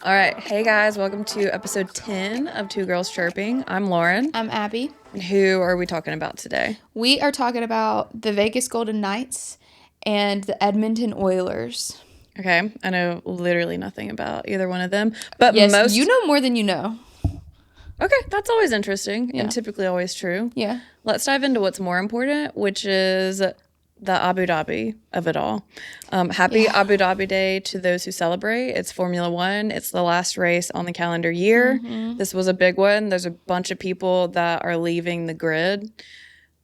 All right. Hey, guys. Welcome to episode 10 of Two Girls Chirping. I'm Lauren. I'm Abby. And who are we talking about today? We are talking about the Vegas Golden Knights and the Edmonton Oilers. Okay. I know literally nothing about either one of them. But Yes, you know more than you know. Okay. That's always interesting Yeah. and typically always true. Yeah. Let's dive into what's more important, which is the Abu Dhabi of it all. Happy Abu Dhabi Day to those who celebrate. It's Formula One. It's the last race on the calendar year. Mm-hmm. This was a big one. There's a bunch of people that are leaving the grid.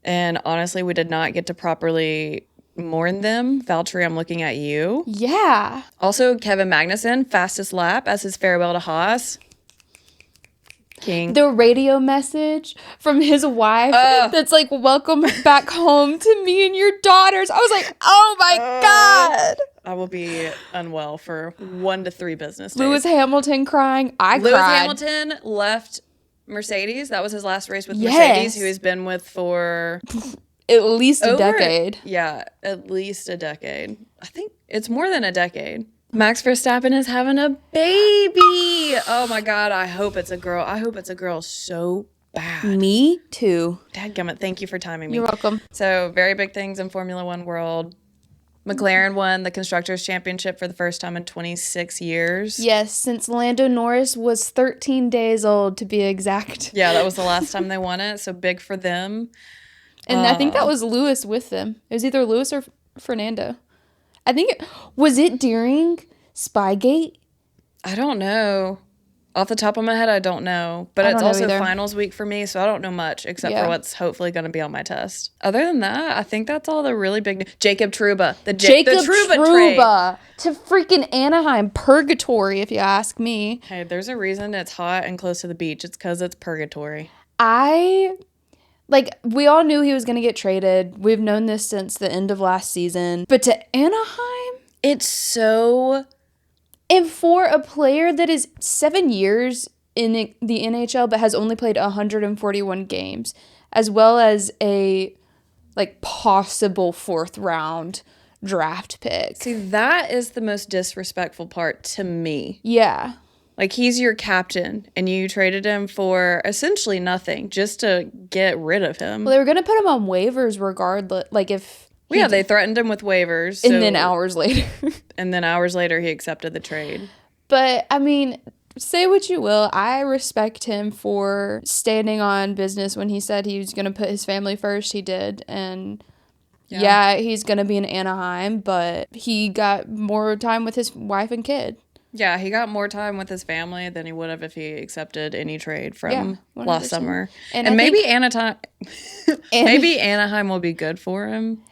And honestly, we did not get to properly mourn them. Valtteri, I'm looking at you. Yeah. Also, Kevin Magnussen, fastest lap as his farewell to Haas. King. The radio message from his wife that's like, welcome back home to me and your daughters. I was like, oh my God. I will be unwell for 1 to 3 business days. Lewis Hamilton crying. I cried. Lewis Hamilton left Mercedes. That was his last race with Yes. Mercedes, who he's been with for At least a decade. Yeah, at least a decade. I think it's more than a decade. Max Verstappen is having a baby. Oh my God, I hope it's a girl. I hope it's a girl so bad. Me too. Dadgummit, thank you for timing me. You're welcome. So, very big things in Formula One world. McLaren won the Constructors' Championship for the first time in 26 years. Yes, since Lando Norris was 13 days old, to be exact. Yeah, that was the last time they won it, so big for them. And I think that was Lewis with them. It was either Lewis or Fernando. I think was it during Spygate? I don't know. Off the top of my head, I don't know. But I it's don't know also either. finals week for me, so I don't know much except Yeah. for what's hopefully going to be on my test. Other than that, I think that's all the really big Jacob Trouba. The Jacob Trouba trade. Trouba to freaking Anaheim. Purgatory, if you ask me. Hey, there's a reason it's hot and close to the beach. It's because it's purgatory. We all knew he was going to get traded. We've known this since the end of last season. But to Anaheim? It's so... And for a player that is 7 years in the NHL but has only played 141 games, as well as a possible 4th round draft pick. See, that is the most disrespectful part to me. Yeah. Like, he's your captain, and you traded him for essentially nothing just to get rid of him. Well, they were going to put him on waivers regardless. They threatened him with waivers. And then hours later. And then hours later, he accepted the trade. But, I mean, say what you will. I respect him for standing on business when he said he was going to put his family first. He did. And, yeah he's going to be in Anaheim, but he got more time with his wife and kid. Yeah, he got more time with his family than he would have if he accepted any trade from last summer. And maybe Anaheim will be good for him.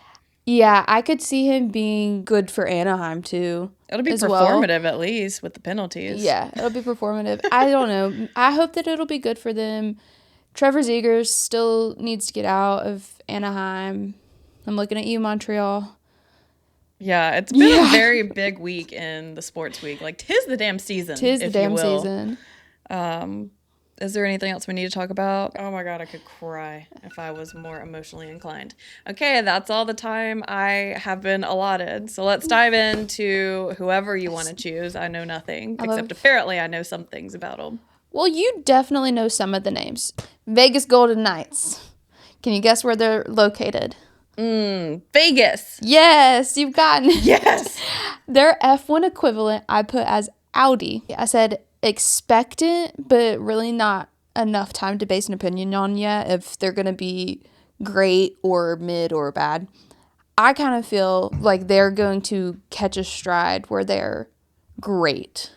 Yeah, I could see him being good for Anaheim, too. It'll be performative, at least, with the penalties. Yeah, it'll be performative. I don't know. I hope that it'll be good for them. Trevor Zegers still needs to get out of Anaheim. I'm looking at you, Montreal. Yeah, it's been a very big week in the sports week. Like, 'tis the damn season. Tis the damn season. Is there anything else we need to talk about? Oh my God, I could cry if I was more emotionally inclined. Okay, that's all the time I have been allotted. So let's dive into whoever you want to choose. I know nothing, except apparently I know some things about them. Well, you definitely know some of the names. Vegas Golden Knights. Can you guess where they're located? Vegas. Yes, you've gotten it. Yes. Their F1 equivalent I put as Audi. I said expectant, but really not enough time to base an opinion on yet if they're going to be great or mid or bad. I kind of feel like they're going to catch a stride where they're great.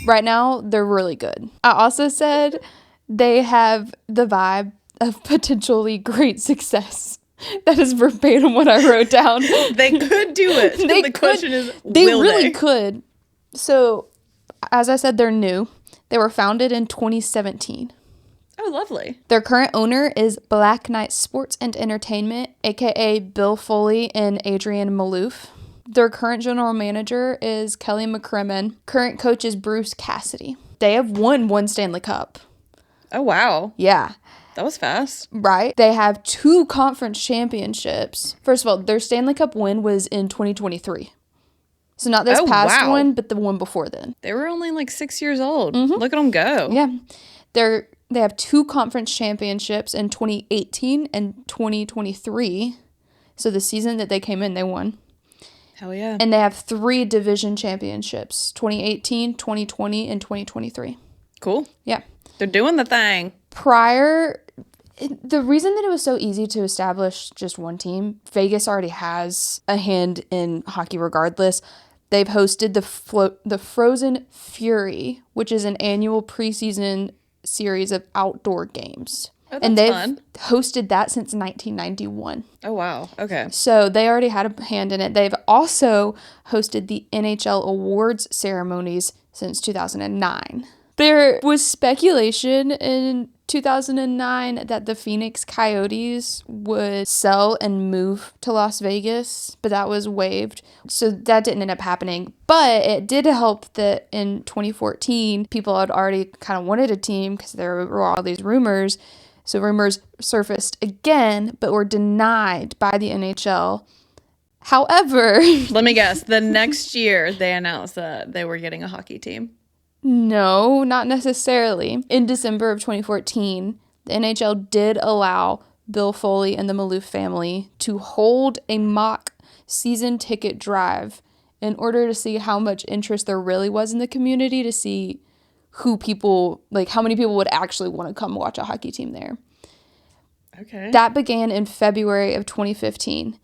Right now, they're really good. I also said they have the vibe of potentially great success. That is verbatim what I wrote down. They could do it. The question is, they will really they? could. So, as I said, they're new. They were founded in 2017. Oh, lovely. Their current owner is Black Knight Sports and Entertainment, aka Bill Foley and Adrian Malouf. Their current general manager is Kelly McCrimmon. Current coach is Bruce Cassidy. They have won 1 Stanley Cup. Oh, wow. Yeah. That was fast. Right? They have 2 conference championships. First of all, their Stanley Cup win was in 2023. So not this past one, but the one before then. They were only like 6 years old. Look at them go. Yeah. They have 2 conference championships in 2018 and 2023. So the season that they came in, they won. Hell yeah. And they have 3 division championships, 2018, 2020, and 2023. Cool. Yeah. They're doing the thing. The reason that it was so easy to establish just one team, Vegas already has a hand in hockey regardless. They've hosted the Frozen Fury, which is an annual preseason series of outdoor games. Oh, that's and they've fun. hosted that since 1991. Oh, wow. Okay. So they already had a hand in it. They've also hosted the NHL awards ceremonies since 2009. There was speculation in 2009 that the Phoenix Coyotes would sell and move to Las Vegas, but that was waived. So that didn't end up happening. But it did help that in 2014, people had already kind of wanted a team because there were all these rumors. So rumors surfaced again, but were denied by the NHL. However... Let me guess. The next year, they announced that they were getting a hockey team. No, not necessarily. In December of 2014, the NHL did allow Bill Foley and the Maloof family to hold a mock season ticket drive in order to see how much interest there really was in the community, to see how many people would actually want to come watch a hockey team there. Okay. That began in February of 2015.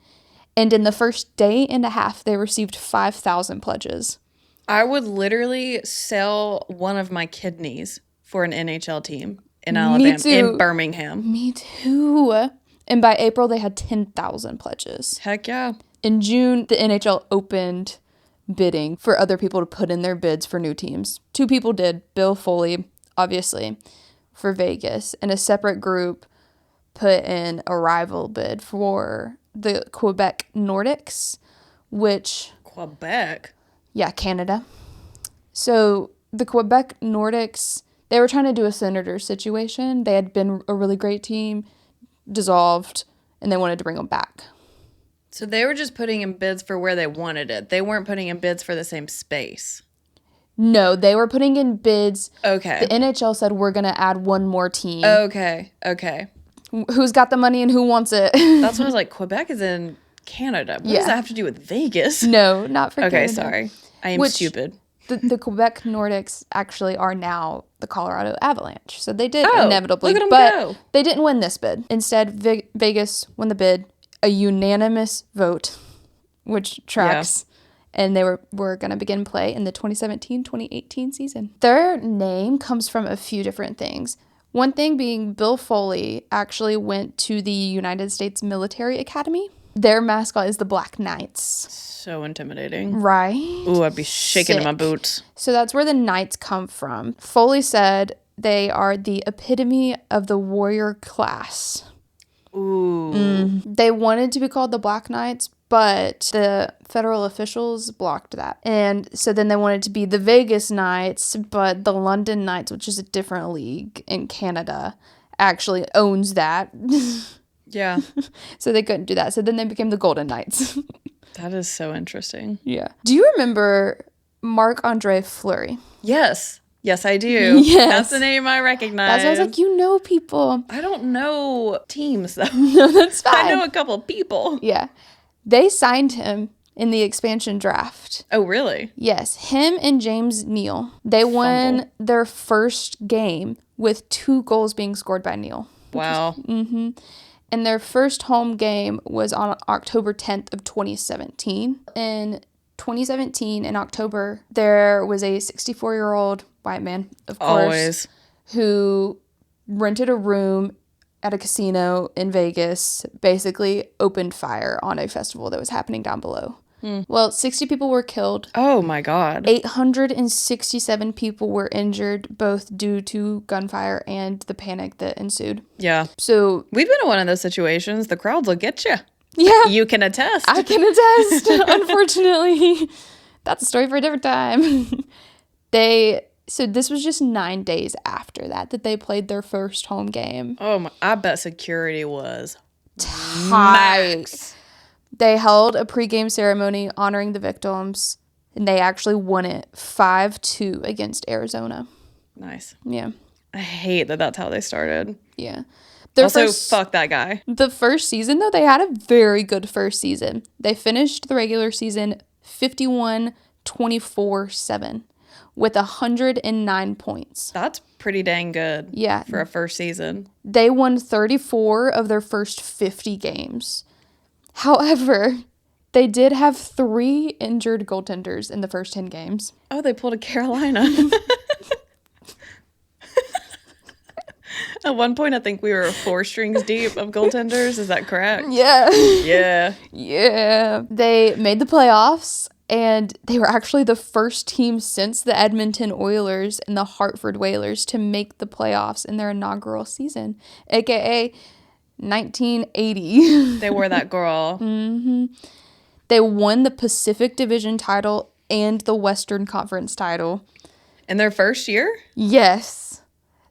And in the first day and a half, they received 5,000 pledges. I would literally sell one of my kidneys for an NHL team in Alabama, in Birmingham. Me too. And by April, they had 10,000 pledges. Heck yeah. In June, the NHL opened bidding for other people to put in their bids for new teams. 2 people did. Bill Foley, obviously, for Vegas. And a separate group put in a rival bid for the Quebec Nordics, which... Quebec? Yeah, Canada. So the Quebec Nordics, they were trying to do a Senators situation. They had been a really great team, dissolved, and they wanted to bring them back. So they were just putting in bids for where they wanted it. They weren't putting in bids for the same space. No, they were putting in bids. Okay. The NHL said, we're going to add one more team. Okay. Who's got the money and who wants it? That's what I was like, Quebec is in Canada. What does that have to do with Vegas? No, not for Canada. Okay, sorry. I am stupid. The Quebec Nordics actually are now the Colorado Avalanche. So they did inevitably. Look at them but go. They didn't win this bid. Instead, Vegas won the bid, a unanimous vote, which tracks. Yeah. And they were going to begin play in the 2017-2018 season. Their name comes from a few different things. One thing being Bill Foley actually went to the United States Military Academy. Their mascot is the Black Knights. So intimidating. Right? Ooh, I'd be shaking in my boots. So that's where the Knights come from. Foley said they are the epitome of the warrior class. Ooh. They wanted to be called the Black Knights, but the federal officials blocked that. And so then they wanted to be the Vegas Knights, but the London Knights, which is a different league in Canada, actually owns that. Yeah. So they couldn't do that. So then they became the Golden Knights. That is so interesting. Yeah. Do you remember Marc-Andre Fleury? Yes. Yes, I do. Yes. That's the name I recognize. That's why I was like, you know people. I don't know teams, though. No, that's fine. I know a couple people. Yeah. They signed him in the expansion draft. Oh, really? Yes. Him and James Neal. They won their first game with 2 goals being scored by Neal. Wow. And their first home game was on October 10th of 2017. In 2017, in October, there was a 64-year-old white man, of course, who rented a room at a casino in Vegas, basically opened fire on a festival that was happening down below. Well, 60 people were killed. Oh, my God. 867 people were injured, both due to gunfire and the panic that ensued. Yeah. So we've been in one of those situations. The crowds will get you. Yeah. You can attest. I can attest, unfortunately. That's a story for a different time. So this was just 9 days after that they played their first home game. Oh, my, I bet security was tight. They held a pregame ceremony honoring the victims. And they actually won it 5-2 against Arizona. Nice. Yeah. I hate that that's how they started. Yeah. Fuck that guy. The first season, though, they had a very good first season. They finished the regular season 51-24-7 with 109 points. That's pretty dang good. Yeah. For a first season. They won 34 of their first 50 games. However, they did have 3 injured goaltenders in the first 10 games. Oh, they pulled a Carolina. At one point, I think we were 4 strings deep of goaltenders. Is that correct? Yeah. Yeah. Yeah. They made the playoffs, and they were actually the first team since the Edmonton Oilers and the Hartford Whalers to make the playoffs in their inaugural season, aka 1980. They were that girl. Mm-hmm. They won the Pacific Division title and the Western Conference title. In their first year? Yes.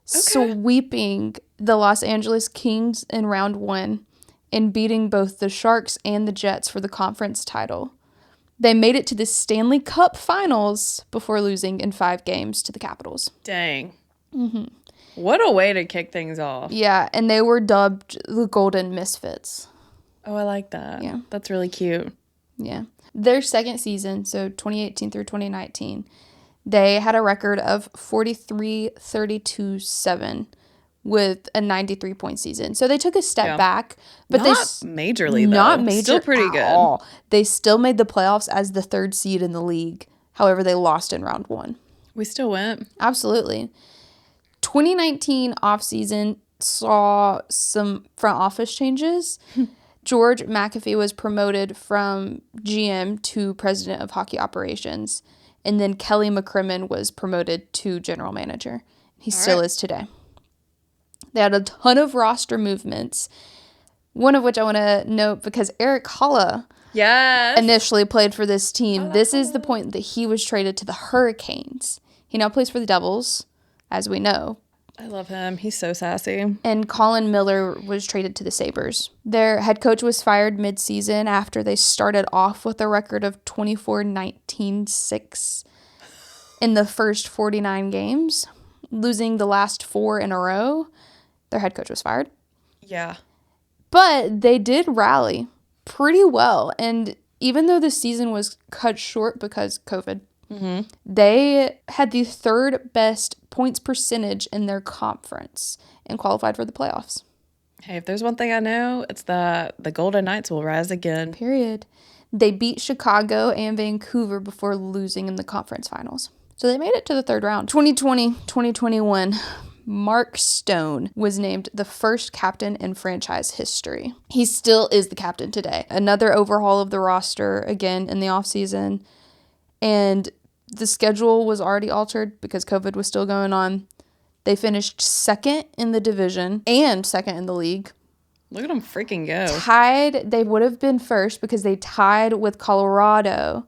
Okay. Sweeping the Los Angeles Kings in round 1 and beating both the Sharks and the Jets for the conference title. They made it to the Stanley Cup Finals before losing in 5 games to the Capitals. Dang. Mm-hmm. What a way to kick things off. Yeah, and they were dubbed the Golden Misfits. Oh, I like that. Yeah. That's really cute. Yeah. Their second season, so 2018 through 2019, they had a record of 43-32-7 with a 93-point season. So they took a step back, but not majorly though. Not major, still pretty good. All. They still made the playoffs as the 3rd seed in the league. However, they lost in round 1. We still went. Absolutely. 2019 offseason saw some front office changes. George McAfee was promoted from GM to president of hockey operations. And then Kelly McCrimmon was promoted to general manager. He still is today. They had a ton of roster movements. One of which I want to note because Eric Holla initially played for this team. This is the point that he was traded to the Hurricanes. He now plays for the Devils, as we know. I love him. He's so sassy. And Colin Miller was traded to the Sabres. Their head coach was fired mid-season after they started off with a record of 24-19-6 in the first 49 games, losing the last 4 in a row. Their head coach was fired. Yeah. But they did rally pretty well. And even though the season was cut short because COVID, they had the 3rd best points percentage in their conference and qualified for the playoffs. Hey, if there's one thing I know, it's that the Golden Knights will rise again. Period. They beat Chicago and Vancouver before losing in the conference finals. So they made it to the 3rd round. 2020-2021, Mark Stone was named the first captain in franchise history. He still is the captain today. Another overhaul of the roster again in the offseason. And the schedule was already altered because COVID was still going on. They finished 2nd in the division and 2nd in the league. Look at them freaking go. Tied, they would have been first because they tied with Colorado.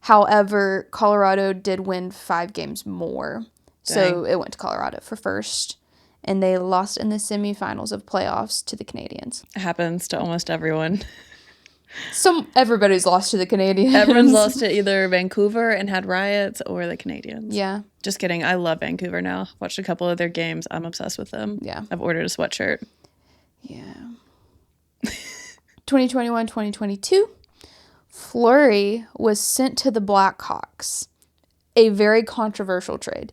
However, Colorado did win 5 games more. Dang. So it went to Colorado for first. And they lost in the semifinals of playoffs to the Canadiens. It happens to almost everyone. Everybody's lost to the Canadiens. Everyone's lost to either Vancouver and had riots or the Canadiens. Yeah. Just kidding. I love Vancouver now. Watched a couple of their games. I'm obsessed with them. Yeah. I've ordered a sweatshirt. Yeah. 2021-2022, Fleury was sent to the Blackhawks. A very controversial trade.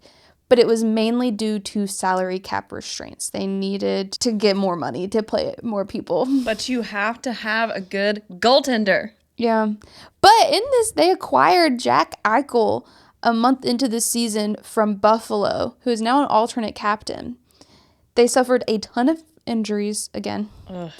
But it was mainly due to salary cap restraints. They needed to get more money to play more people. But you have to have a good goaltender. Yeah. But in this, they acquired Jack Eichel a month into the season from Buffalo, who is now an alternate captain. They suffered a ton of injuries again. Ugh.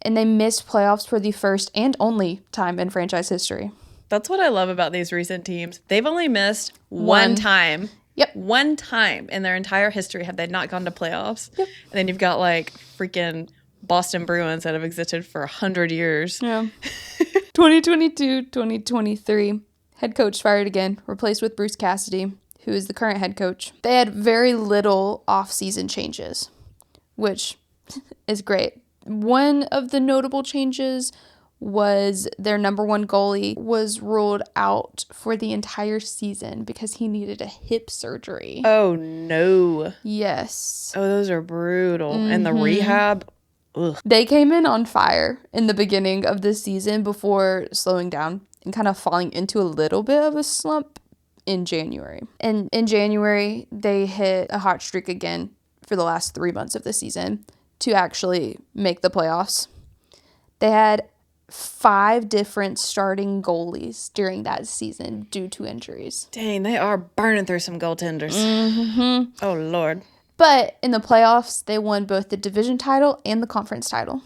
And they missed playoffs for the first and only time in franchise history. That's what I love about these recent teams. They've only missed one time. Yep. One time in their entire history have they not gone to playoffs. Yep. And then you've got like freaking Boston Bruins that have existed for 100 years. Yeah. 2022-2023, head coach fired again, replaced with Bruce Cassidy, who is the current head coach. They had very little off-season changes, which is great. One of the notable changes was their number one goalie, was ruled out for the entire season because he needed a hip surgery. Oh, no. Yes. Oh, those are brutal. And the rehab, ugh. They came in on fire in the beginning of the season before slowing down and kind of falling into a little bit of a slump in January. And in January, they hit a hot streak again for the last 3 months of the season to actually make the playoffs. They had 5 different starting goalies during that season due to injuries. Dang, they are burning through some goaltenders. Oh, Lord. But in the playoffs, they won both the division title and the conference title.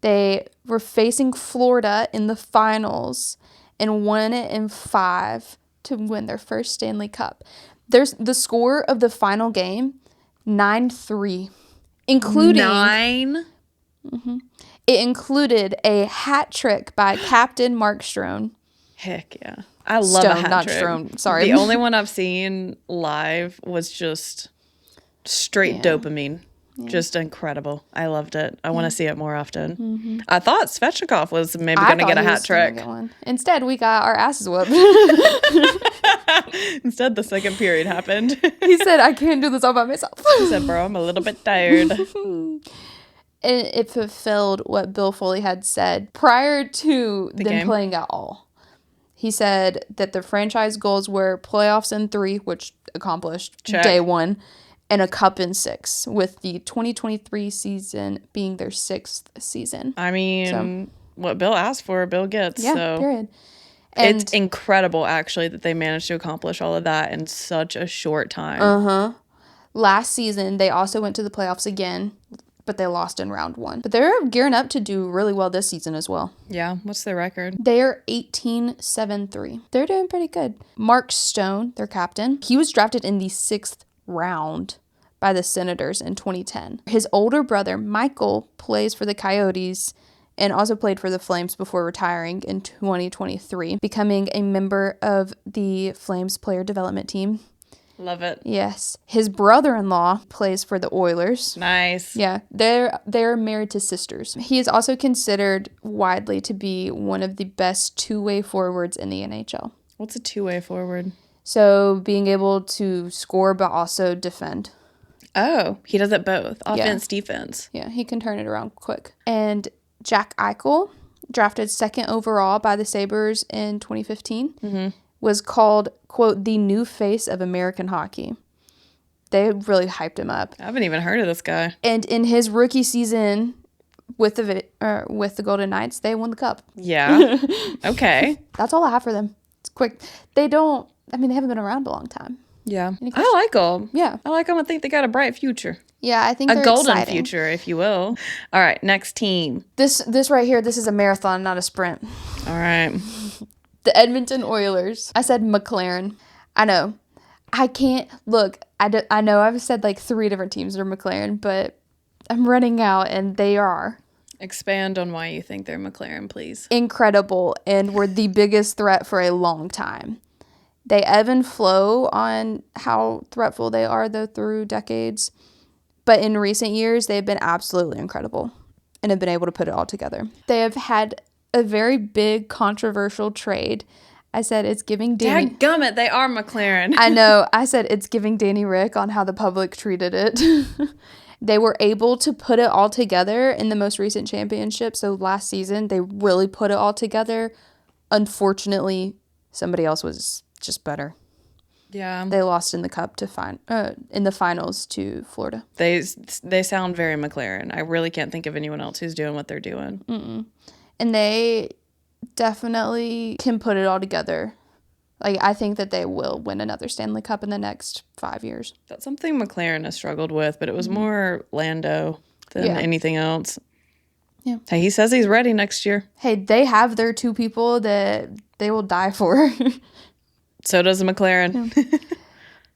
They were facing Florida in the finals and won it in 5 to win their first Stanley Cup. There's the score of the final game, 9-3, including 9? It included a hat trick by Captain Mark Strone. Heck yeah. I love a hat not trick. Strone, sorry. The only one I've seen live was just straight dopamine. Yeah. Just incredible. I loved it. I want to see it more often. I thought Svechnikov was maybe going to get a hat trick. Instead, we got our asses whooped. Instead, the second period happened. He said, I can't do this all by myself. He said, bro, I'm a little bit tired. It fulfilled what Bill Foley had said prior to them playing at all. He said that the franchise goals were playoffs in 3, which accomplished day 1, and a cup in 6, with the 2023 season being their 6th season. I mean, what Bill asked for, Bill gets. Yeah, so. period. And it's incredible, actually, that they managed to accomplish all of that in such a short time. Last season, they also went to the playoffs again, but they lost in round 1. But they're gearing up to do really well this season as well. Yeah, what's their record? They're 18-7-3. They're doing pretty good. Mark Stone, their captain, he was drafted in the 6th round by the Senators in 2010. His older brother, Michael, plays for the Coyotes and also played for the Flames before retiring in 2023, becoming a member of the Flames player development team. Love it. Yes. His brother-in-law plays for the Oilers. Nice. Yeah. They're married to sisters. He is also considered widely to be one of the best two-way forwards in the NHL. What's a two-way forward? So being able to score but also defend. Oh, he does it both. Offense, defense. Yeah, he can turn it around quick. And Jack Eichel, drafted 2nd overall by the Sabres in 2015, was called, quote, the new face of American hockey. They really hyped him up. I haven't even heard of this guy. And in his rookie season with the Golden Knights, they won the cup. Yeah. Okay. That's all I have for them. It's quick. They haven't been around a long time. Yeah. I like them. Yeah. I like them. I think they got a bright future. Yeah, I think a they're golden exciting. future, if you will. All right, next team. This right here, this is a marathon, not a sprint. All right. The Edmonton Oilers. I said McLaren. I know. I can't look. I know I've said like 3 different teams are McLaren, but I'm running out, and they are. Expand on why you think they're McLaren, please. Incredible, and were the biggest threat for a long time. They ebb and flow on how threatful they are, though, through decades. But in recent years, they've been absolutely incredible and have been able to put it all together. They have had a very big controversial trade. I said it's giving Danny... Dadgummit, they are McLaren. I know. I said it's giving Danny Rick on how the public treated it. They were able to put it all together in the most recent championship. So last season, they really put it all together. Unfortunately, somebody else was just better. Yeah. They lost in the cup in the finals to Florida. They sound very McLaren. I really can't think of anyone else who's doing what they're doing. And they definitely can put it all together. Like, I think that they will win another Stanley Cup in the next 5 years. That's something McLaren has struggled with, but it was more Lando than anything else. Yeah. Hey, he says he's ready next year. Hey, they have their 2 people that they will die for. So does the McLaren. Yeah.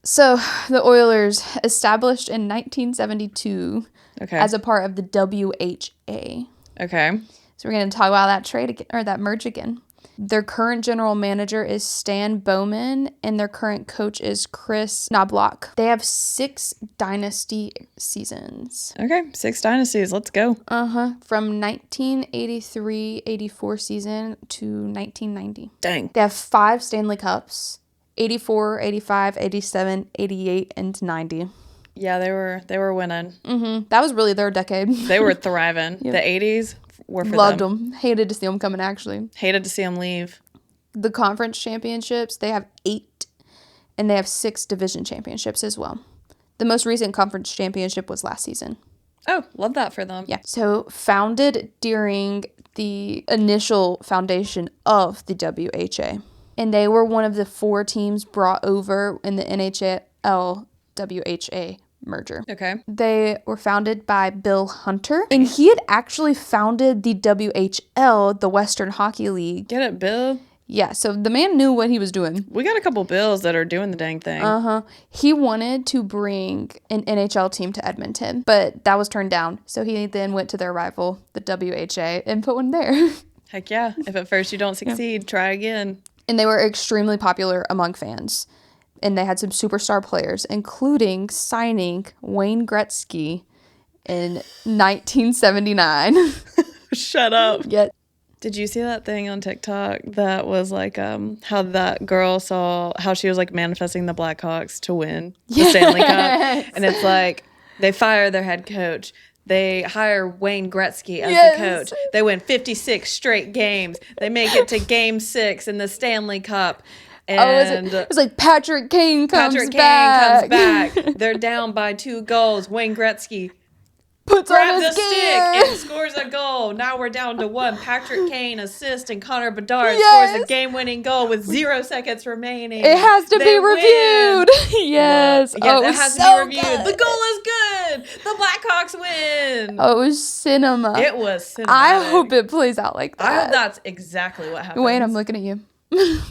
So, the Oilers, established in 1972 as a part of the WHA. Okay. So, we're going to talk about that trade again, or that merge again. Their current general manager is Stan Bowman, and their current coach is Chris Knobloch. They have 6 dynasty seasons. Okay, 6 dynasties. Let's go. From 1983-84 season to 1990. Dang. They have 5 Stanley Cups, 84, 85, 87, 88, and 90. Yeah, they were winning. That was really their decade. They were thriving. Yep. The 80s were for Loved them. Hated to see them coming, actually. Hated to see them leave. The conference championships, they have 8, and they have 6 division championships as well. The most recent conference championship was last season. Oh, love that for them. Yeah. So founded during the initial foundation of the WHA. And they were one of the 4 teams brought over in the NHL WHA merger. Okay. They were founded by Bill Hunter, and he had actually founded the WHL, the Western Hockey League. Get it, Bill? Yeah, so the man knew what he was doing. We got a couple Bills that are doing the dang thing. He wanted to bring an NHL team to Edmonton, but that was turned down. So he then went to their rival, the WHA, and put one there. Heck yeah. If at first you don't succeed, try again. And they were extremely popular among fans. And they had some superstar players, including signing Wayne Gretzky in 1979. Shut up. Yeah. Did you see that thing on TikTok that was like how that girl saw how she was like manifesting the Blackhawks to win the Stanley Cup? And it's like they fire their head coach. They hire Wayne Gretzky as the coach. They win 56 straight games. They make it to game 6 in the Stanley Cup. And it was like Patrick Kane comes back. They're down by 2 goals. Wayne Gretzky puts grabs on his the gear stick and scores a goal. Now we're down to 1. Patrick Kane assists and Connor Bedard scores a game-winning goal with 0 seconds remaining. It has to be reviewed. Yes. It has to be reviewed. Good. The goal is good. The Blackhawks win. Oh, it was cinema. It was cinematic. I hope it plays out like that. I hope that's exactly what happens. Wayne, I'm looking at you.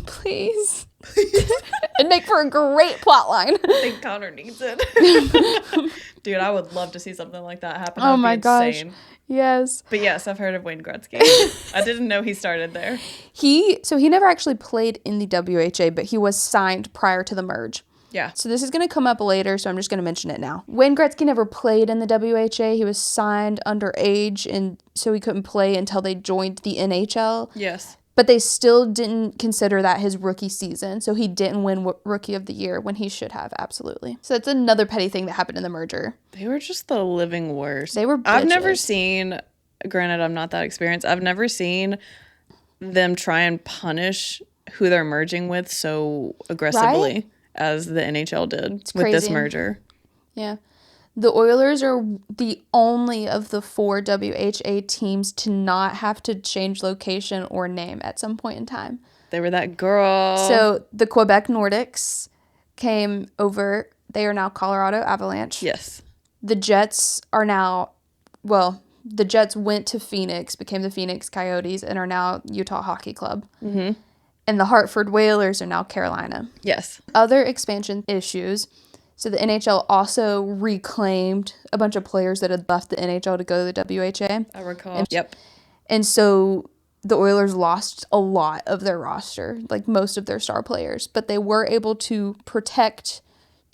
Please. It'd make for a great plot line. I think Connor needs it. Dude, I would love to see something like that happen. Oh my gosh. Yes. But yes, I've heard of Wayne Gretzky. I didn't know he started there. He never actually played in the WHA, but he was signed prior to the merge. Yeah. So this is going to come up later, so I'm just going to mention it now. Wayne Gretzky never played in the WHA. He was signed underage, and so he couldn't play until they joined the NHL. Yes. But they still didn't consider that his rookie season, so he didn't win Rookie of the Year when he should have, absolutely. So that's another petty thing that happened in the merger. They were just the living worst. They were bitches. I've never seen, granted I'm not that experienced, I've never seen them try and punish who they're merging with so aggressively as the NHL did with this merger. Yeah. The Oilers are the only of the 4 WHA teams to not have to change location or name at some point in time. They were that girl. So the Quebec Nordics came over. They are now Colorado Avalanche. Yes. The Jets are now, the Jets went to Phoenix, became the Phoenix Coyotes, and are now Utah Hockey Club. Mm-hmm. And the Hartford Whalers are now Carolina. Yes. Other expansion issues. So the NHL also reclaimed a bunch of players that had left the NHL to go to the WHA. I recall. Yep. And so the Oilers lost a lot of their roster, like most of their star players. But they were able to protect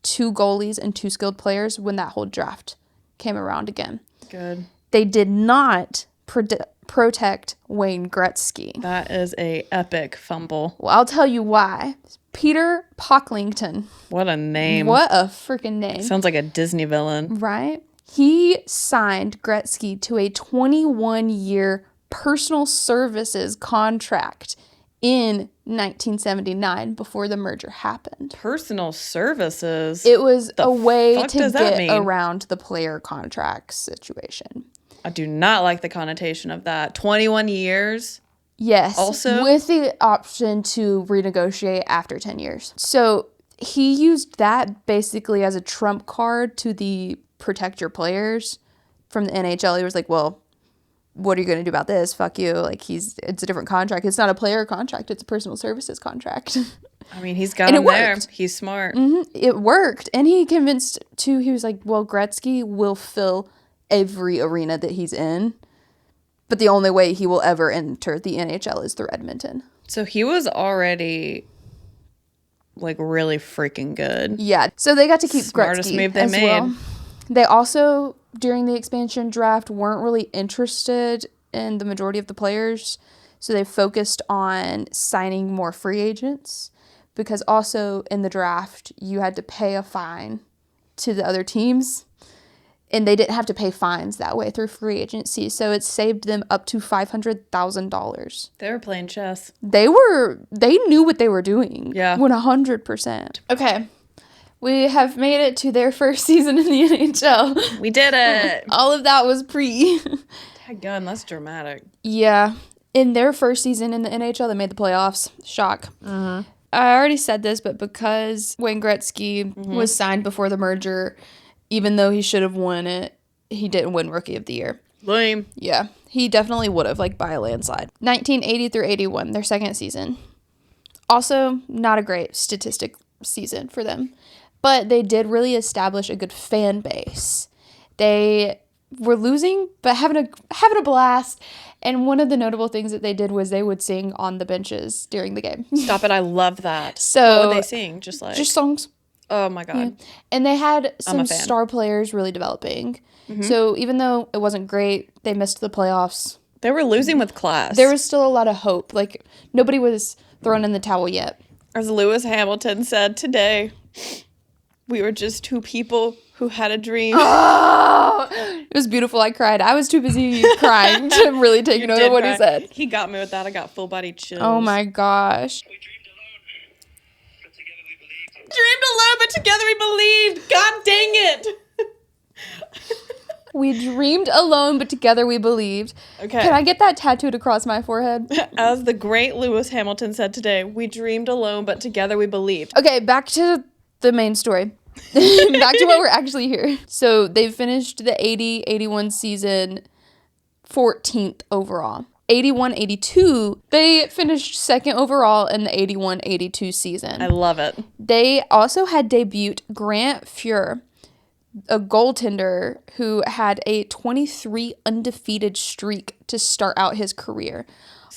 2 goalies and 2 skilled players when that whole draft came around again. Good. They did not protect Wayne Gretzky. That is a epic fumble. Well, I'll tell you why. Peter Pocklington. What a name. What a freaking name. Sounds like a Disney villain. Right? He signed Gretzky to a 21-year personal services contract in 1979 before the merger happened. Personal services? It was a way to get around the player contract situation. I do not like the connotation of that. 21 years? Yes. Also? With the option to renegotiate after 10 years. So he used that basically as a trump card to protect your players from the NHL. He was like, well, what are you going to do about this? Fuck you. Like, it's a different contract. It's not a player contract. It's a personal services contract. I mean, he's got him there. He's smart. Mm-hmm. It worked. And he convinced, too, he was like, well, Gretzky will fill every arena that he's in. But the only way he will ever enter the NHL is through Edmonton. So he was already like really freaking good. Yeah. So they got to keep Smartest Gretzky move they as made. well. They also, during the expansion draft, weren't really interested in the majority of the players. So they focused on signing more free agents, because also in the draft, you had to pay a fine to the other teams. And they didn't have to pay fines that way through free agency. So it saved them up to $500,000. They were playing chess. They knew what they were doing. Yeah. 100%. Okay. We have made it to their first season in the NHL. We did it. All of that was pre. Gun, that's dramatic. Yeah. In their first season in the NHL, they made the playoffs. Shock. I already said this, but because Wayne Gretzky was signed before the merger, even though he should have won it, he didn't win Rookie of the Year. Lame. Yeah. He definitely would have, like, by a landslide. 1980 through 81, their second season. Also, not a great statistic season for them. But they did really establish a good fan base. They were losing, but having a blast. And one of the notable things that they did was they would sing on the benches during the game. Stop it. I love that. So what would they sing? Just songs. Oh my God. Yeah. And they had I'm a some fan. star players really developing. So even though it wasn't great, they missed the playoffs. They were losing with class. There was still a lot of hope. Like, nobody was thrown in the towel yet. As Lewis Hamilton said today, we were just two people who had a dream. Oh, it was beautiful. I cried. I was too busy crying to really take note of what he said. He got me with that. I got full body chills. Oh my gosh. We dreamed alone, but together we believed. Dreamed alone, but together we believed. God dang it. We dreamed alone, but together we believed. Okay. Can I get that tattooed across my forehead? As the great Lewis Hamilton said today, we dreamed alone, but together we believed. Okay, back to the main story. Back to what we're actually here. So they finished the 80-81 season 14th overall. 81-82, they finished second overall in the 81-82 season. I love it. They also had debuted Grant Fuhr, a goaltender who had a 23 undefeated streak to start out his career.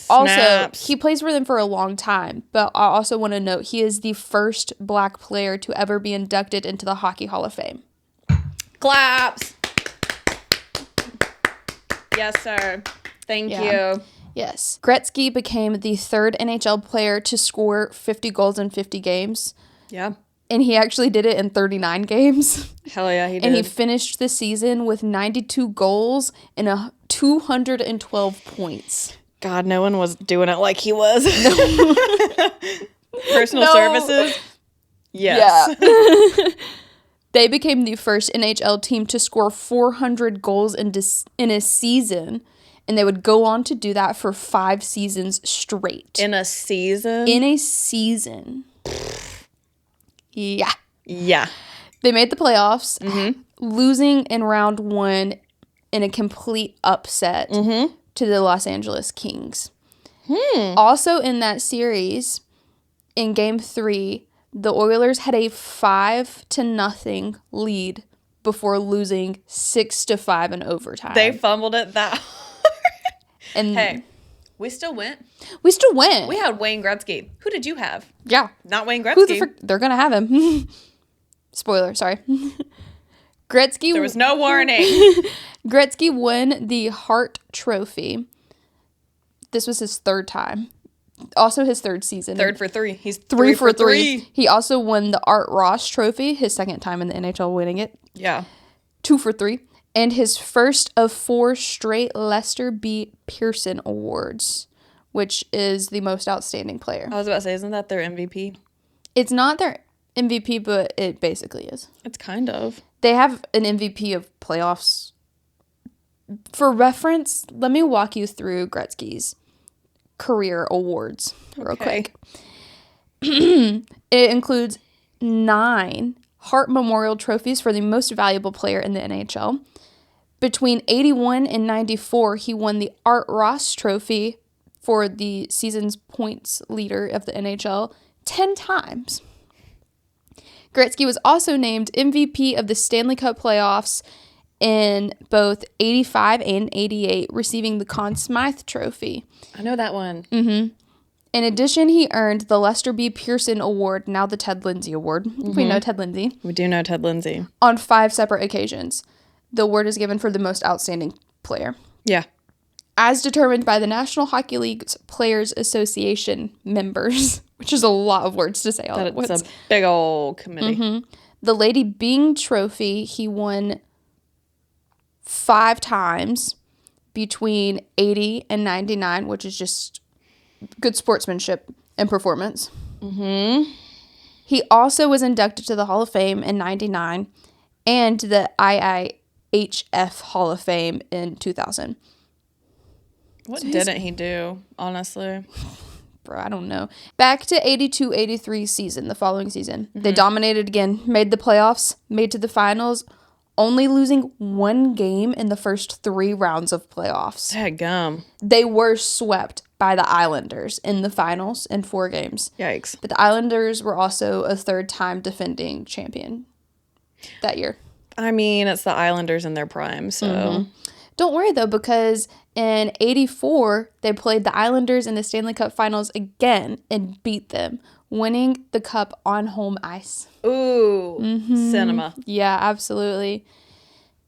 Also, Snaps. he plays for them for a long time, but I also want to note he is the first black player to ever be inducted into the Hockey Hall of Fame. Claps. Yes, sir. Thank you. Yes. Gretzky became the third NHL player to score 50 goals in 50 games. Yeah. And he actually did it in 39 games. Hell yeah, he did. And he finished the season with 92 goals and 212 points. God, no one was doing it like he was. Personal No. services? Yes. Yeah. They became the first NHL team to score 400 goals in a season. And they would go on to do that for 5 seasons straight. In a season? In a season. Yeah. Yeah. They made the playoffs, losing in round 1 in a complete upset to the Los Angeles Kings. Also in that series, in Game 3, the Oilers had a 5-0 lead before losing 6-5 in overtime. They fumbled it that hard. And Hey, we still went. we still went. We had Wayne Gretzky. Who did you have? Yeah. Not Wayne Gretzky. Who the frick? They're going to have him. Spoiler, sorry. Gretzky. There was no warning. Gretzky won the Hart Trophy. This was his third time. Also his third season. Third for 3. He's 3 for 3. He also won the Art Ross Trophy, his second time in the NHL winning it. Yeah. 2 for 3. And his first of 4 straight Lester B. Pearson Awards, which is the most outstanding player. I was about to say, isn't that their MVP? It's not their MVP, but it basically is. It's kind of. They have an MVP of playoffs. For reference, let me walk you through Gretzky's career awards real quick. It includes 9 Hart Memorial trophies for the most valuable player in the NHL. Between 81 and 94, he won the Art Ross Trophy for the season's points leader of the NHL 10 times. Gretzky was also named MVP of the Stanley Cup playoffs in both 85 and 88, receiving the Conn Smythe Trophy. I know that one. In addition, he earned the Lester B. Pearson Award, now the Ted Lindsay Award. We know Ted Lindsay. We do know Ted Lindsay. On 5 separate occasions. The award is given for the most outstanding player. Yeah. As determined by the National Hockey League's Players Association members, which is a lot of words to say all at once. It's a big old committee. The Lady Byng Trophy, he won 5 times between 80 and 99, which is just good sportsmanship and performance. He also was inducted to the Hall of Fame in 99 and the IIHF Hall of Fame in 2000. What didn't he do, honestly? Bro, I don't know. Back to 82-83 season, the following season. They dominated again, made the playoffs, made to the finals, only losing 1 game in the first 3 rounds of playoffs. Dadgum. They were swept by the Islanders in the finals in 4 games. Yikes. But the Islanders were also a 3rd-time defending champion that year. I mean, it's the Islanders in their prime, so... Don't worry, though, because in 84, they played the Islanders in the Stanley Cup Finals again and beat them, winning the cup on home ice. Ooh, cinema. Yeah, absolutely.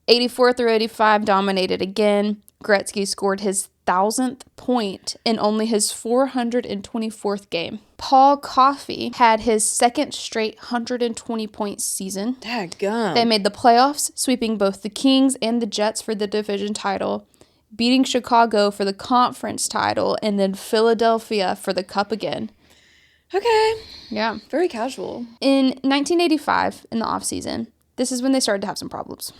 84 through 85 dominated again. Gretzky scored his 1,000th point in only his 424th game. Paul Coffey had his 2nd straight 120-point season. Dadgum. They made the playoffs, sweeping both the Kings and the Jets for the division title, beating Chicago for the conference title, and then Philadelphia for the cup again. Okay. Yeah. Very casual. In 1985, in the offseason, this is when they started to have some problems.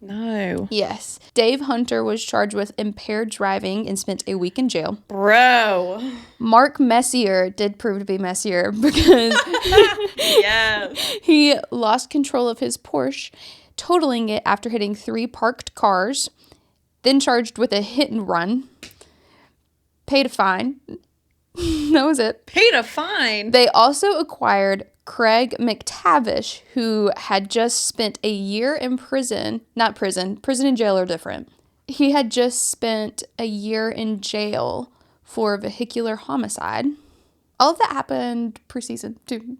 No. Yes. Dave Hunter was charged with impaired driving and spent a week in jail. Bro. Mark Messier did prove to be Messier because Yes. he lost control of his Porsche, totaling it after hitting 3 parked cars, then charged with a hit and run, paid a fine. That was it. Paid a fine. They also acquired Craig McTavish, who had just spent a year in prison. Not prison. Prison and jail are different. He had just spent a year in jail for vehicular homicide. All of that happened preseason, too.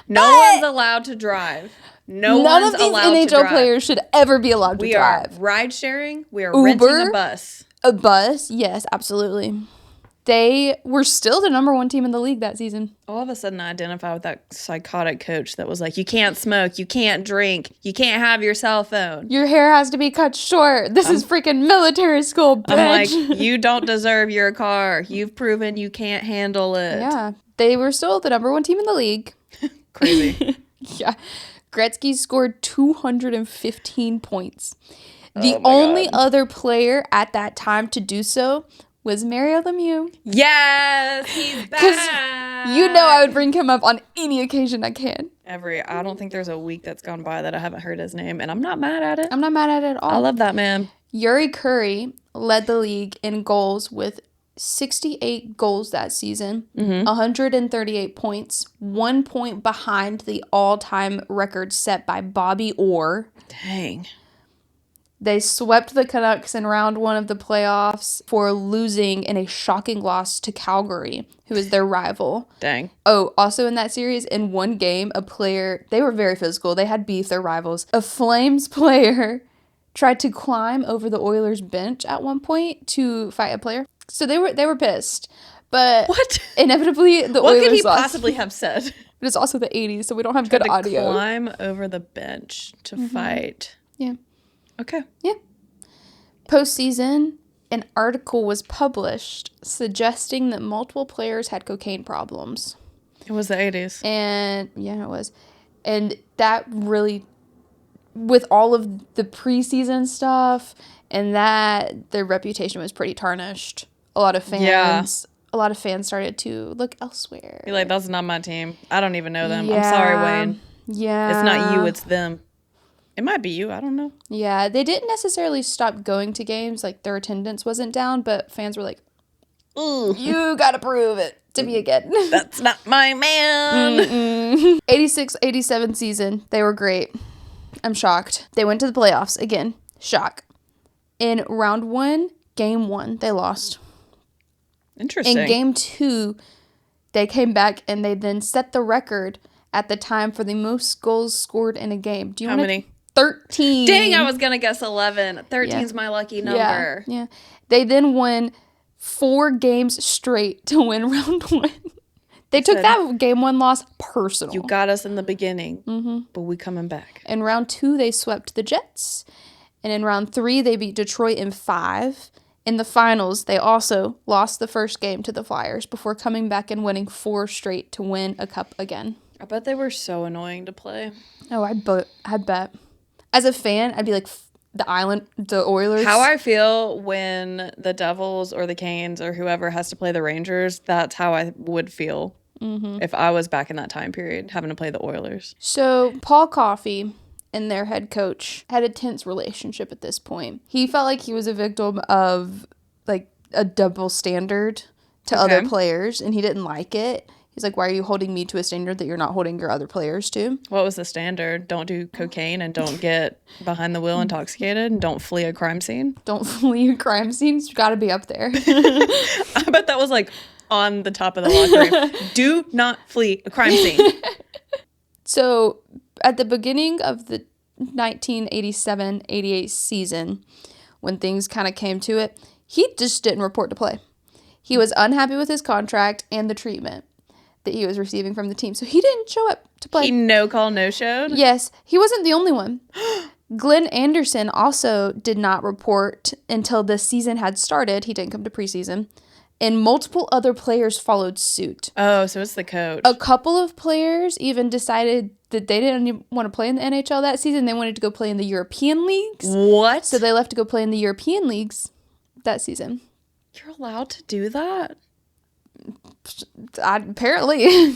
No one's allowed to drive. None of these NHL players should ever be allowed to drive. We are ride sharing. We are Uber? renting a bus. A bus? Yes, absolutely. They were still the number 1 team in the league that season. All of a sudden, I identify with that psychotic coach that was like, you can't smoke, you can't drink, you can't have your cell phone. Your hair has to be cut short. This is freaking military school, bitch. I'm like, you don't deserve your car. You've proven you can't handle it. Yeah. They were still the number 1 team in the league. Crazy. Yeah. Gretzky scored 215 points. The only other player at that time to do so was Mario Lemieux. Yes, he's back. You know I would bring him up on any occasion I can. I don't think there's a week that's gone by that I haven't heard his name, and I'm not mad at it. I'm not mad at it at all. I love that man. Yuri Curry led the league in goals with 68 goals that season, 138 points, 1 point behind the all-time record set by Bobby Orr. Dang. They swept the Canucks in round 1 of the playoffs for losing in a shocking loss to Calgary, who is their rival. Dang. Oh, also in that series, in 1 game, a player, they were very physical. They had beef, their rivals. A Flames player tried to climb over the Oilers bench at one point to fight a player. So they were pissed. But what? Inevitably, the what Oilers could he lost. possibly have said? But it's also the 80s, so we don't have good audio. Climb over the bench to fight. Yeah. Okay. Yeah. Postseason, an article was published suggesting that multiple players had cocaine problems. It was the 80s. And, yeah, it was. And that really, with all of the preseason stuff and that, their reputation was pretty tarnished. A lot of fans started to look elsewhere. Be like, that's not my team. I don't even know them. I'm sorry, Wayne. Yeah. It's not you, it's them. It might be you. I don't know. Yeah, they didn't necessarily stop going to games. Like, their attendance wasn't down, but fans were like, ooh, you gotta prove it to me again. That's not my man. 86-87 season. They were great. I'm shocked. They went to the playoffs again. Shock. In round 1, game 1, they lost. Interesting. In game 2, they came back and they then set the record at the time for the most goals scored in a game. Do you How wanna- many? 13. Dang, I was going to guess 11. 13's my lucky number. Yeah. They then won 4 games straight to win round 1. They took that game 1 loss personal. You got us in the beginning, but we coming back. In round 2, they swept the Jets. And in round 3, they beat Detroit in 5. In the finals, they also lost the first game to the Flyers before coming back and winning 4 straight to win a cup again. I bet they were so annoying to play. Oh, I bet. As a fan, I'd be like, the Oilers. How I feel when the Devils or the Canes or whoever has to play the Rangers, that's how I would feel if I was back in that time period having to play the Oilers. So Paul Coffey and their head coach had a tense relationship at this point. He felt like he was a victim of like a double standard to other players, and he didn't like it. He's like, why are you holding me to a standard that you're not holding your other players to? What was the standard? Don't do cocaine and don't get behind the wheel intoxicated and don't flee a crime scene? Don't flee a crime scene. You got to be up there. I bet that was like on the top of the locker room. Do not flee a crime scene. So at the beginning of the 1987-88 season, when things kind of came to it, he just didn't report to play. He was unhappy with his contract and the treatment that he was receiving from the team. So he didn't show up to play. He no call, no showed? Yes, he wasn't the only one. Glenn Anderson also did not report until the season had started. He didn't come to preseason. And multiple other players followed suit. Oh, so it's the coach. A couple of players even decided that they didn't want to play in the NHL that season. They wanted to go play in the European leagues. What? So they left to go play in the European leagues that season. You're allowed to do that? Apparently.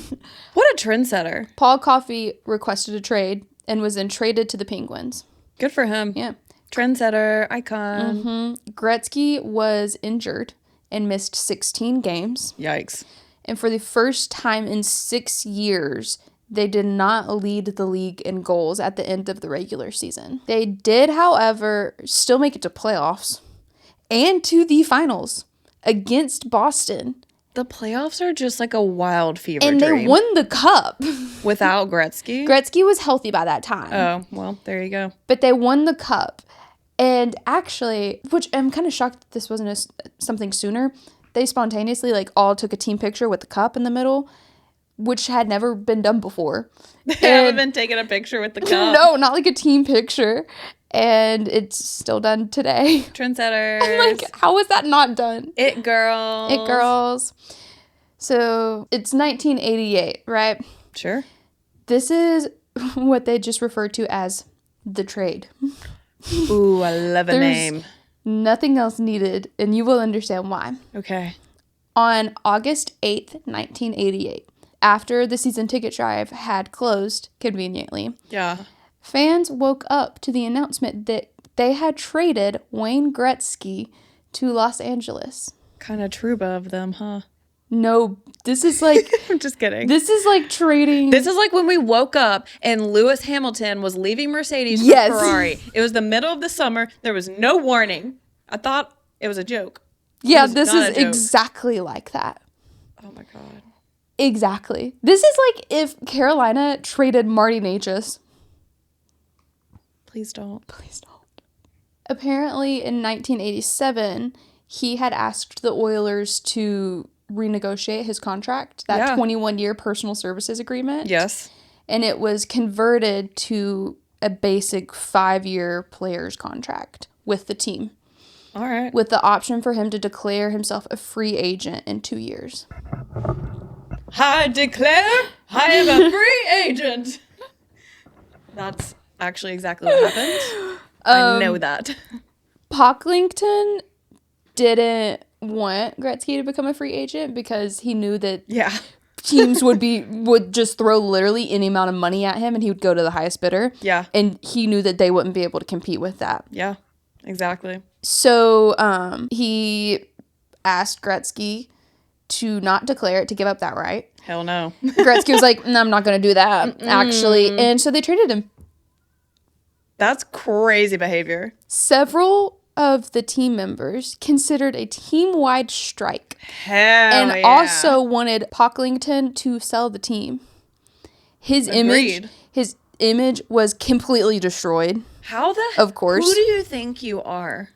What a trendsetter. Paul Coffey requested a trade and was then traded to the Penguins. Good for him. Yeah. Trendsetter, icon. Gretzky was injured and missed 16 games. Yikes. And for the first time in 6 years, they did not lead the league in goals at the end of the regular season. They did, however, still make it to playoffs and to the finals against Boston. The playoffs are just like a wild fever And dream. they won the cup. Without Gretzky? Gretzky was healthy by that time. Oh, well, there you go. But they won the cup. And actually, which I'm kind of shocked that this wasn't something sooner, they spontaneously like all took a team picture with the cup in the middle, which had never been done before. They haven't been taking a picture with the cup. No, not like a team picture. And it's still done today. Trendsetters. I'm like, how was that not done? It girls. It girls. So it's 1988, right? Sure. This is what they just referred to as the trade. Ooh, I love a name. Nothing else needed, and you will understand why. Okay. On August 8th, 1988, after the season ticket drive had closed conveniently, Yeah. fans woke up to the announcement that they had traded Wayne Gretzky to Los Angeles. Kind of Truba of them, huh? No, this is like... I'm just kidding. This is like trading... This is like when we woke up and Lewis Hamilton was leaving Mercedes for Yes. Ferrari. It was the middle of the summer. There was no warning. I thought it was a joke. Yeah, was this not is a joke. exactly like that. Oh my God. Exactly. This is like if Carolina traded Marty Necas. Please don't. Please don't. Apparently, in 1987, he had asked the Oilers to renegotiate his contract, that 21-year personal services agreement. Yes. And it was converted to a basic 5-year player's contract with the team, All right. with the option for him to declare himself a free agent in 2 years. I declare I am a free agent. That's actually exactly what happened. I know that. Pocklington didn't want Gretzky to become a free agent because he knew that Yeah. teams would just throw literally any amount of money at him and he would go to the highest bidder. Yeah. And he knew that they wouldn't be able to compete with that. Yeah. Exactly. So he asked Gretzky to not declare it, to give up that right. Hell no. Gretzky was like, no, I'm not going to do that, actually. And so they traded him. That's crazy behavior. Several of the team members considered a team-wide strike Hell and also wanted Pocklington to sell the team. His image was completely destroyed. How the Of course. Who do you think you are?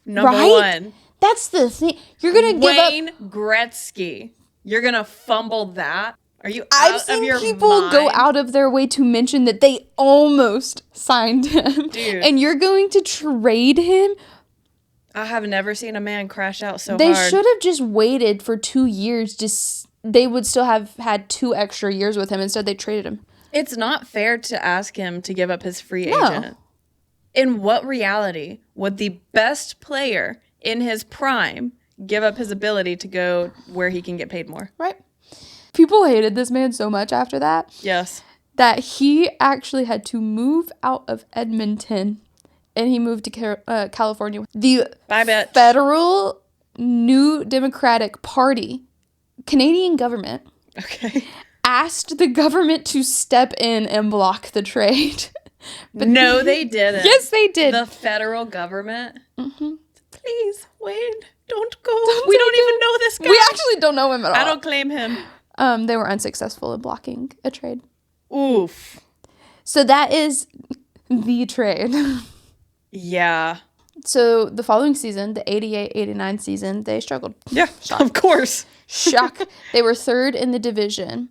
Number Right? one. That's the thing. You're going to give up. Wayne Gretzky. You're going to fumble that? Are you I've out seen of your people mind? go out of their way to mention that they almost signed him. Dude. And you're going to trade him? I have never seen a man crash out so They hard. should have just waited for 2 years. They would still have had 2 extra years with him. Instead, they traded him. It's not fair to ask him to give up his free No. agent. In what reality would the best player in his prime give up his ability to go where he can get paid more? Right? People hated this man so much after that. Yes. That he actually had to move out of Edmonton and he moved to California. The Bye, bitch. federal New Democratic Party, Canadian government, Okay. asked the government to step in and block the trade. But no, they didn't. Yes, they did. The federal government. Mm-hmm. Please, Wayne, don't go. We don't even know this guy. We actually don't know him at all. I don't claim him. They were unsuccessful in blocking a trade. Oof. So that is the trade. Yeah. So the following season, the 88-89 season, they struggled. Yeah, of course. Shock. They were third in the division.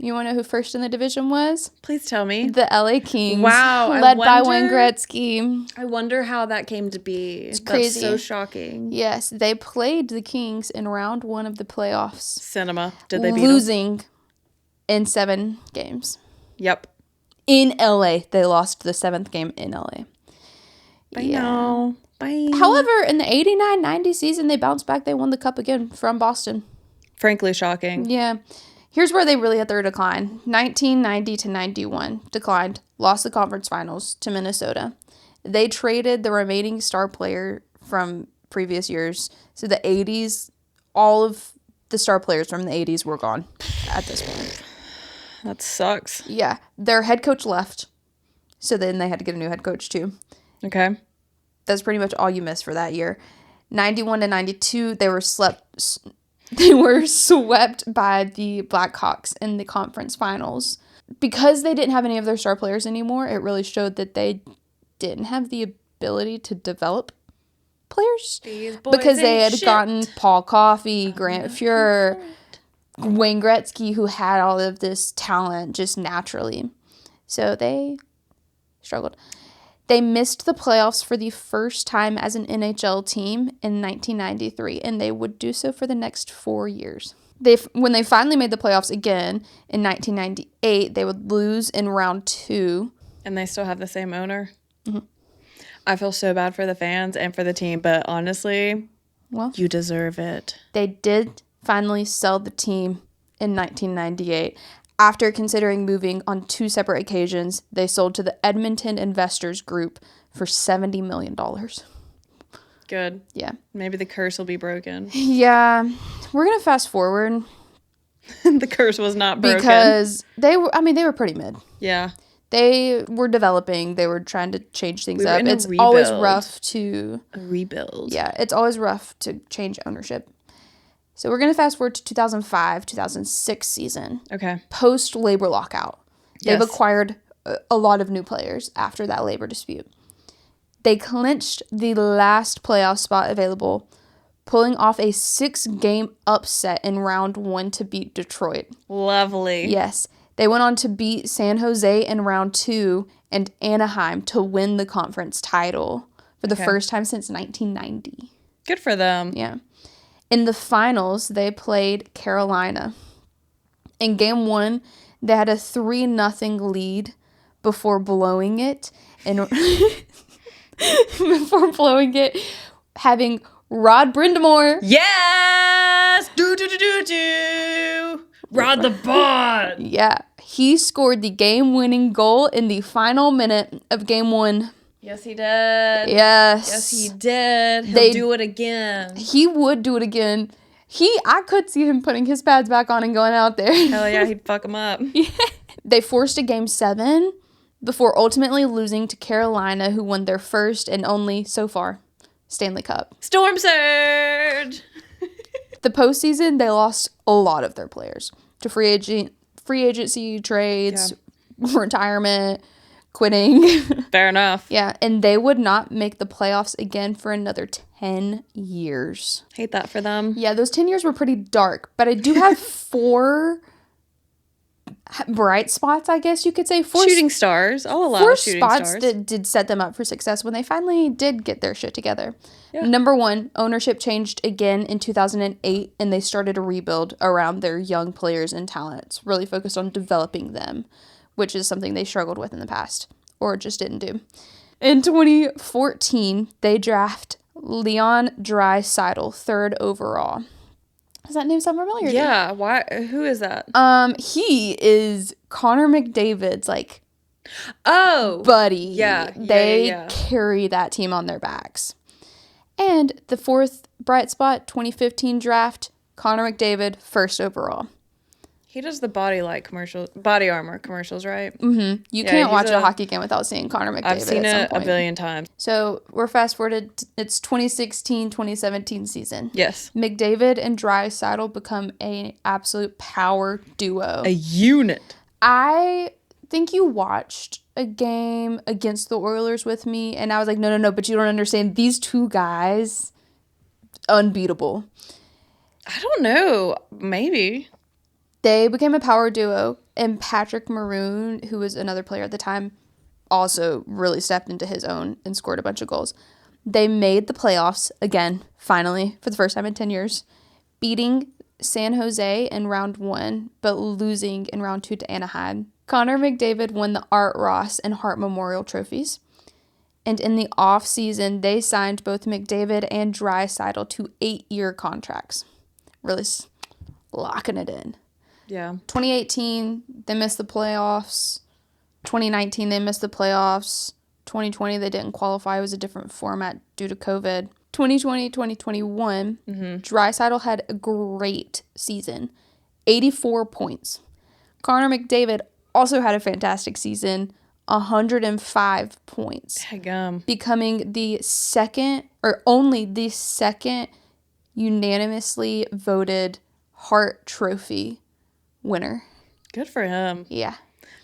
You want to know who first in the division was? Please tell me. The LA Kings. Wow, Led by Wayne Gretzky. I wonder how that came to be. It's crazy. That's so shocking. Yes, they played the Kings in round 1 of the playoffs. Cinema. Did they beat them? Losing in 7 games. Yep. In LA. They lost the 7th game in LA. I know. Bye. However, in the 89-90 season, they bounced back. They won the cup again from Boston. Frankly shocking. Yeah. Here's where they really had their decline. 1990-91 declined. Lost the conference finals to Minnesota. They traded the remaining star player from previous years. So the 80s, all of the star players from the 80s were gone at this point. That sucks. Yeah. Their head coach left. So then they had to get a new head coach too. Okay. That's pretty much all you missed for that year. 91-92, they were swept by the Blackhawks in the conference finals. Because they didn't have any of their star players anymore, it really showed that they didn't have the ability to develop players. Because they had gotten Paul Coffey, Grant Fuhrer, Wayne Gretzky, who had all of this talent just naturally. So they struggled. They missed the playoffs for the first time as an NHL team in 1993, and they would do so for the next 4 years. When they finally made the playoffs again in 1998, they would lose in round 2. And they still have the same owner? Mm-hmm. I feel so bad for the fans and for the team, but honestly, Well, you deserve it. they did finally sell the team in 1998. After considering moving on 2 separate occasions, they sold to the Edmonton Investors Group for $70 million. Good. Yeah. Maybe the curse will be broken. Yeah. We're going to fast forward The curse was not broken. because they were pretty mid. Yeah. They were developing. They were trying to change things We were up. in a It's always rebuild. rough to... A rebuild. Yeah, it's always rough to change ownership. So we're going to fast forward to 2005-2006 season. Okay. Post-labor lockout. They've Yes. acquired a lot of new players after that labor dispute. They clinched the last playoff spot available, pulling off a 6-game upset in round 1 to beat Detroit. Lovely. Yes. They went on to beat San Jose in round 2 and Anaheim to win the conference title for the first time since 1990. Good for them. Yeah. In the finals, they played Carolina. In game 1, they had a 3-0 lead before blowing it. And having Rod Brindamore. Yes! Do. Rod the Bot. Yeah. He scored the game-winning goal in the final minute of game 1. Yes, he did. Yes. Yes, he did. He'll They- do it again. He would do it again. I could see him putting his pads back on and going out there. Hell yeah, he'd fuck him up. They forced a game 7 before ultimately losing to Carolina, who won their first and only, so far, Stanley Cup. Storm Surge! The postseason, they lost a lot of their players to free agency, trades, retirement, quitting. Fair enough. Yeah, and they would not make the playoffs again for another 10 years. Hate that for them. Yeah, those 10 years were pretty dark, but I do have 4 bright spots, I guess you could say. 4 shooting stars. I'll allow 4 shooting spots stars. that did set them up for success when they finally did get their shit together. Yeah. Number 1, ownership changed again in 2008, and they started a rebuild around their young players and talents, really focused on developing them, which is something they struggled with in the past, or just didn't do. In 2014, they draft Leon Draisaitl, 3rd overall. Does that name sound familiar? Yeah. Why? Who is that? He is Connor McDavid's buddy. Yeah. They carry that team on their backs. And the 4th bright spot, 2015 draft, Connor McDavid, 1st overall. He does the body armor commercials, right? Mm-hmm. You can't watch a hockey game without seeing Connor McDavid. I've seen it a billion times. So we're fast forwarded. It's 2016-2017 season. Yes. McDavid and Draisaitl become an absolute power duo. A unit. I think you watched a game against the Oilers with me, and I was like, no, but you don't understand. These 2 guys, unbeatable. I don't know. Maybe. They became a power duo, and Patrick Maroon, who was another player at the time, also really stepped into his own and scored a bunch of goals. They made the playoffs again, finally, for the first time in 10 years, beating San Jose in round 1, but losing in round 2 to Anaheim. Connor McDavid won the Art Ross and Hart Memorial trophies. And in the off-season, they signed both McDavid and Draisaitl to 8-year contracts. Really locking it in. Yeah. 2018, they missed the playoffs. 2019, they missed the playoffs. 2020, they didn't qualify. It was a different format due to COVID. 2020, 2021, Draisaitl had a great season. 84 points. Connor McDavid also had a fantastic season. 105 points. Heck, becoming only the second unanimously voted Hart Trophy winner. Good for him. Yeah.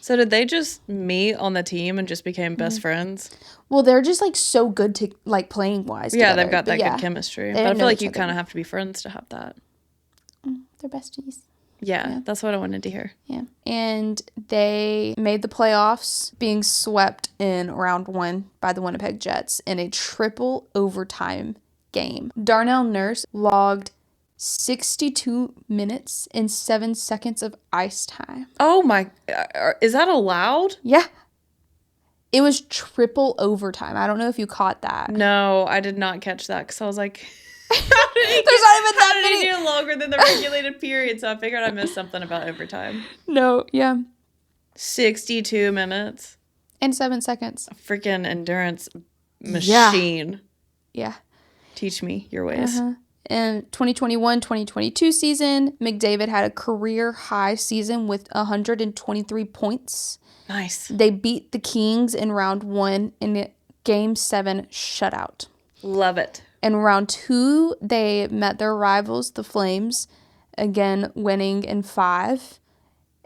So did they just meet on the team and just became best friends? Well, they're just so good to playing wise. Yeah, together. they've got that good chemistry. But I feel like you kind of have to be friends to have that. They're besties. Yeah, that's what I wanted to hear. Yeah. And they made the playoffs, being swept in round 1 by the Winnipeg Jets in a triple overtime game. Darnell Nurse logged 62 minutes and 7 seconds of ice time. Oh my, is that allowed? Yeah. It was triple overtime. I don't know if you caught that. No, I did not catch that because I was like, There's not even that many. do longer than the regulated period, so I figured I missed something about overtime. No, yeah. 62 minutes. And 7 seconds. Freaking endurance machine. Yeah. Teach me your ways. In 2021-2022 season, McDavid had a career high season with 123 points. Nice. They beat the Kings in round 1 in a Game 7 shutout. Love it. In round 2, they met their rivals, the Flames, again winning in 5,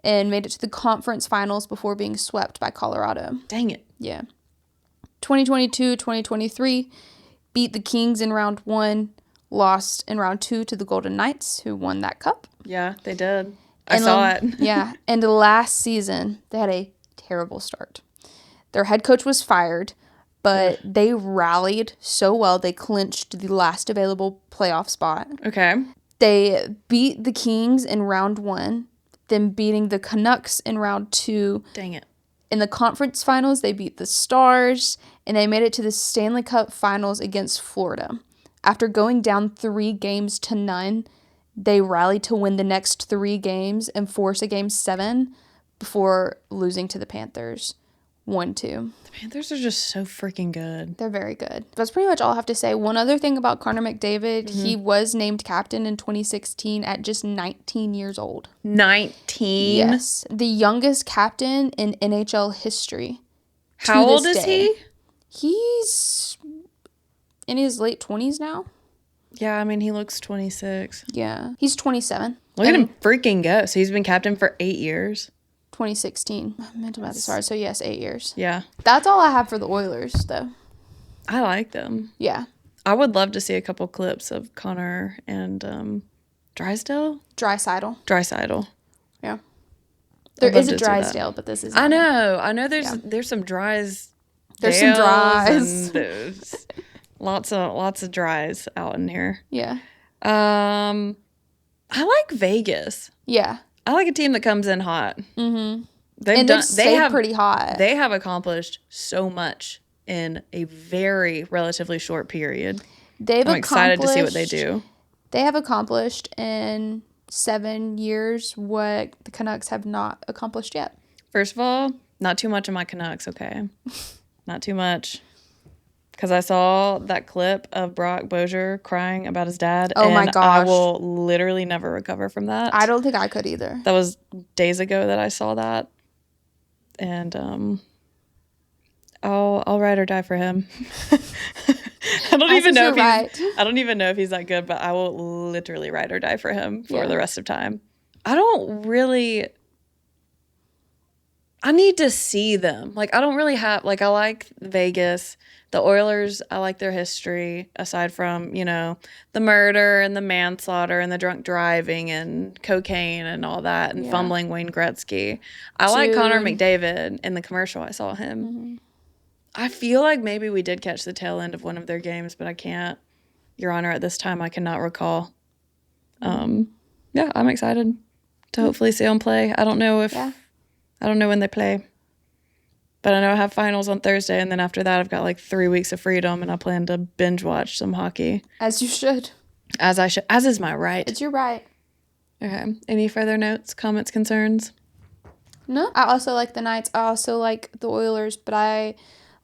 and made it to the conference finals before being swept by Colorado. Dang it. Yeah. 2022-2023, beat the Kings in round 1, lost in round 2 to the Golden Knights, who won that cup. Yeah, they did. I saw it. Yeah. And last season, they had a terrible start. Their head coach was fired, but they rallied so well, they clinched the last available playoff spot. Okay. They beat the Kings in round 1, then beating the Canucks in round 2. Dang it. In the conference finals, they beat the Stars, and they made it to the Stanley Cup finals against Florida. After going down 3-0, they rallied to win the next 3 games and force a Game 7 before losing to the Panthers 1-2. The Panthers are just so freaking good. They're very good. That's pretty much all I have to say. One other thing about Connor McDavid, he was named captain in 2016 at just 19 years old. 19? Yes. The youngest captain in NHL history. How old is he? He's in his late 20s now. Yeah, I mean, he looks 26. Yeah. He's 27. Look at him freaking go. So he's been captain for 8 years. 2016. Mental math is hard. So, yes, 8 years. Yeah. That's all I have for the Oilers, though. I like them. Yeah. I would love to see a couple clips of Connor and Drysdale? Draisaitl. Yeah. There is a Drysdale, but this is. I know. There's some Drys. There's some Drys. There's lots of Drys out in here. Yeah. I like Vegas. Yeah. I like a team that comes in hot. Mm-hmm. They've stayed pretty hot. They have accomplished so much in a very relatively short period. I'm excited to see what they do. They have accomplished in 7 years what the Canucks have not accomplished yet. First of all, not too much of my Canucks, okay? Not too much. Because I saw that clip of Brock Bozier crying about his dad. Oh, my gosh. I will literally never recover from that. I don't think I could either. That was days ago that I saw that. And I'll ride or die for him. I don't even know if he's that good, but I will literally ride or die for him for the rest of time. I need to see them. Like, I don't really have, like, I like Vegas. The Oilers, I like their history, aside from, the murder and the manslaughter and the drunk driving and cocaine and all that and fumbling Wayne Gretzky. I like Connor McDavid in the commercial. I saw him. Mm-hmm. I feel like maybe we did catch the tail end of one of their games, but I can't. Your Honor, at this time, I cannot recall. I'm excited to hopefully see them play. I don't know when they play, but I know I have finals on Thursday, and then after that, I've got like 3 weeks of freedom, and I plan to binge watch some hockey. As you should. As I should. As is my right. It's your right. Okay. Any further notes, comments, concerns? No. I also like the Knights. I also like the Oilers, but I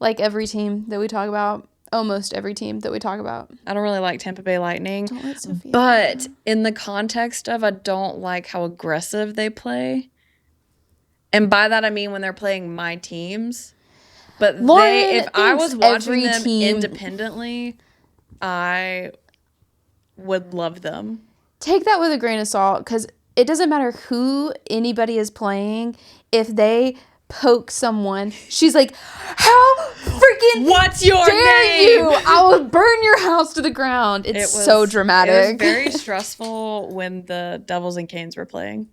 like every team that we talk about. Almost every team that we talk about. I don't really like Tampa Bay Lightning. Don't let Sophia but in the context of I don't like how aggressive they play. And by that I mean when they're playing my teams. But if I was watching them independently, I would love them. Take that with a grain of salt, because it doesn't matter who anybody is playing. If they poke someone, she's like, how freaking what's your name? You? I will burn your house to the ground. It's so dramatic. It was very stressful when the Devils and Canes were playing.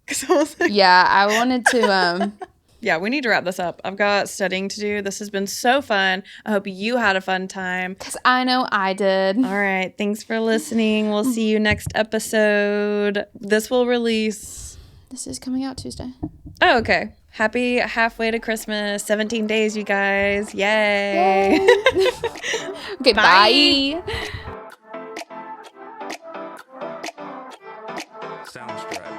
I wanted to yeah, we need to wrap this up. I've got studying to do. This has been so fun. I hope you had a fun time. Because I know I did. All right. Thanks for listening. We'll see you next episode. This will release. This is coming out Tuesday. Oh, okay. Happy halfway to Christmas. 17 days, you guys. Yay. Okay, bye. Soundstripe.